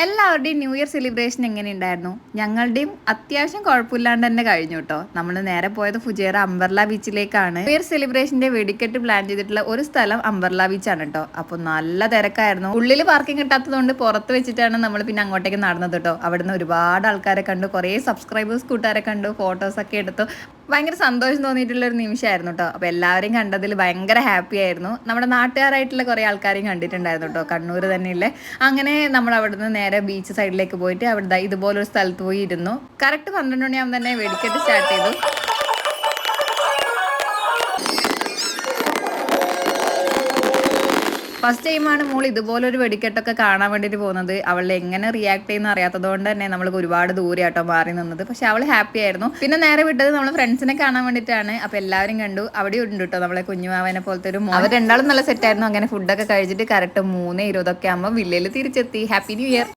എല്ലാവരുടെയും new year celebration എങ്ങനെയുണ്ടായിരുന്നു? ഞങ്ങളുടെയും അത്യാവശ്യം കുഴപ്പമില്ലാണ്ട് തന്നെ കഴിഞ്ഞു കേട്ടോ. നമ്മൾ നേരെ പോയത് ഫുജേറ അംബർല ബീച്ചിലേക്കാണ്. ന്യൂ ഇയർ സെലിബ്രേഷന്റെ വെടിക്കെട്ട് പ്ലാൻ ചെയ്തിട്ടുള്ള ഒരു സ്ഥലം അംബർല ബീച്ചാണ് കേട്ടോ. അപ്പോൾ നല്ല തിരക്കായിരുന്നു. ഉള്ളിൽ പാർക്കിംഗ് കിട്ടാത്തതുകൊണ്ട് പുറത്ത് വെച്ചിട്ടാണ് നമ്മൾ പിന്നെ അങ്ങോട്ടേക്ക് നടന്നത് കേട്ടോ. അവിടുന്ന് ഒരുപാട് ആൾക്കാരെ കണ്ടു, കുറേ സബ്സ്ക്രൈബേഴ്സ് കൂട്ടുകാരെ കണ്ടു, ഫോട്ടോസൊക്കെ എടുത്തു. ഭയങ്കര സന്തോഷം തോന്നിയിട്ടുള്ള ഒരു നിമിഷമായിരുന്നു കേട്ടോ. അപ്പോൾ എല്ലാവരെയും കണ്ടതിൽ ഭയങ്കര ഹാപ്പി ആയിരുന്നു. നമ്മുടെ നാട്ടുകാരായിട്ടുള്ള കുറേ ആൾക്കാരെയും കണ്ടിട്ടുണ്ടായിരുന്നു കേട്ടോ, കണ്ണൂർ തന്നെയില്ലേ. അങ്ങനെ നമ്മൾ അവിടുന്ന് നേരെ ബീച്ച് സൈഡിലേക്ക് പോയിട്ട് അവിടെ ഇതുപോലൊരു സ്ഥലത്ത് പോയി ഇരുന്നു. കറക്റ്റ് 12 മണിയാകുമ്പോൾ തന്നെ വെടിക്കെട്ട് സ്റ്റാർട്ട് ചെയ്തു. ഫസ്റ്റ് ടൈമാണ് മോൾ ഇതുപോലൊരു വെടിക്കെട്ടൊക്കെ കാണാൻ വേണ്ടിയിട്ട് പോകുന്നത്. അവൾ എങ്ങനെ റിയാക്ട് ചെയ്യുന്ന അറിയാത്തത് കൊണ്ട് തന്നെ നമ്മൾക്ക് ഒരുപാട് ദൂരെ ആട്ടോ മാറി നിന്നത്. പക്ഷെ അവൾ ഹാപ്പി ആയിരുന്നു. പിന്നെ നേരെ വിട്ടത് നമ്മൾ ഫ്രണ്ട്സിനെ കാണാൻ വേണ്ടിയിട്ടാണ്. അപ്പോൾ എല്ലാവരും കണ്ടു. അവിടെ ഉണ്ട് കേട്ടോ നമ്മളെ കുഞ്ഞുമാവനെ പോലത്തെ ഒരു അവർ രണ്ടാളും നല്ല സെറ്റായിരുന്നു. അങ്ങനെ ഫുഡൊക്കെ കഴിച്ചിട്ട് കറക്റ്റ് 3:20 ആകുമ്പോൾ വില്ലയിൽ തിരിച്ചെത്തി. Happy new year.